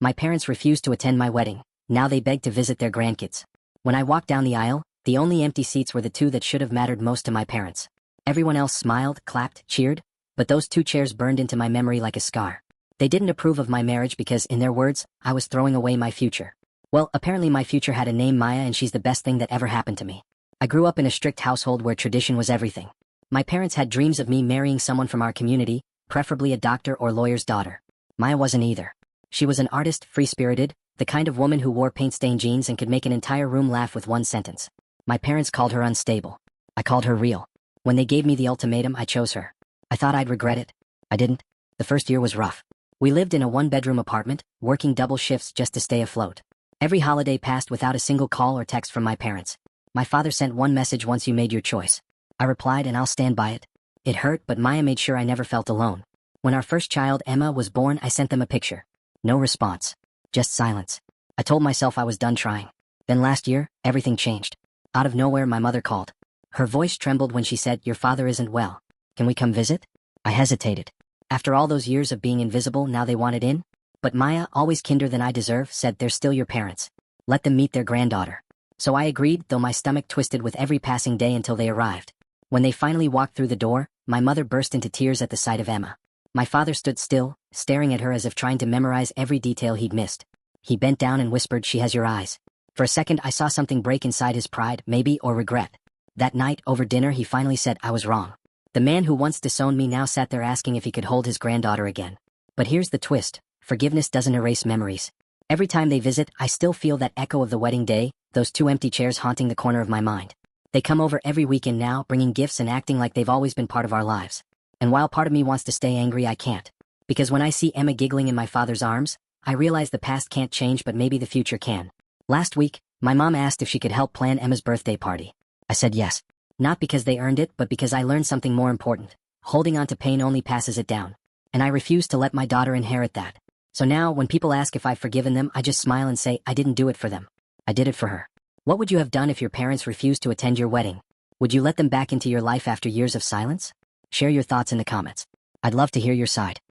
My parents refused to attend my wedding. Now they beg to visit their grandkids. When I walked down the aisle, the only empty seats were the two that should have mattered most to my parents. Everyone else smiled, clapped, cheered, but those two chairs burned into my memory like a scar. They didn't approve of my marriage because, in their words, I was throwing away my future. Well, apparently my future had a name, Maya, and she's the best thing that ever happened to me. I grew up in a strict household where tradition was everything. My parents had dreams of me marrying someone from our community, preferably a doctor or lawyer's daughter. Maya wasn't either. She was an artist, free-spirited, the kind of woman who wore paint-stained jeans and could make an entire room laugh with one sentence. My parents called her unstable. I called her real. When they gave me the ultimatum, I chose her. I thought I'd regret it. I didn't. The first year was rough. We lived in a one-bedroom apartment, working double shifts just to stay afloat. Every holiday passed without a single call or text from my parents. My father sent one message: once you made your choice. I replied, and I'll stand by it. It hurt, but Maya made sure I never felt alone. When our first child, Emma, was born, I sent them a picture. No response. Just silence. I told myself I was done trying. Then last year, everything changed. Out of nowhere, my mother called. Her voice trembled when she said, "Your father isn't well. Can we come visit?" I hesitated. After all those years of being invisible, now they wanted in? But Maya, always kinder than I deserve, said, "They're still your parents. Let them meet their granddaughter." So I agreed, though my stomach twisted with every passing day until they arrived. When they finally walked through the door, my mother burst into tears at the sight of Emma. My father stood still, staring at her as if trying to memorize every detail he'd missed. He bent down and whispered, "She has your eyes." For a second, I saw something break inside his pride, maybe, or regret. That night, over dinner, he finally said, "I was wrong." The man who once disowned me now sat there asking if he could hold his granddaughter again. But here's the twist: forgiveness doesn't erase memories. Every time they visit, I still feel that echo of the wedding day, those two empty chairs haunting the corner of my mind. They come over every weekend now, bringing gifts and acting like they've always been part of our lives. And while part of me wants to stay angry, I can't. Because when I see Emma giggling in my father's arms, I realize the past can't change, but maybe the future can. Last week, my mom asked if she could help plan Emma's birthday party. I said yes. Not because they earned it, but because I learned something more important. Holding on to pain only passes it down. And I refuse to let my daughter inherit that. So now, when people ask if I've forgiven them, I just smile and say, I didn't do it for them. I did it for her. What would you have done if your parents refused to attend your wedding? Would you let them back into your life after years of silence? Share your thoughts in the comments. I'd love to hear your side.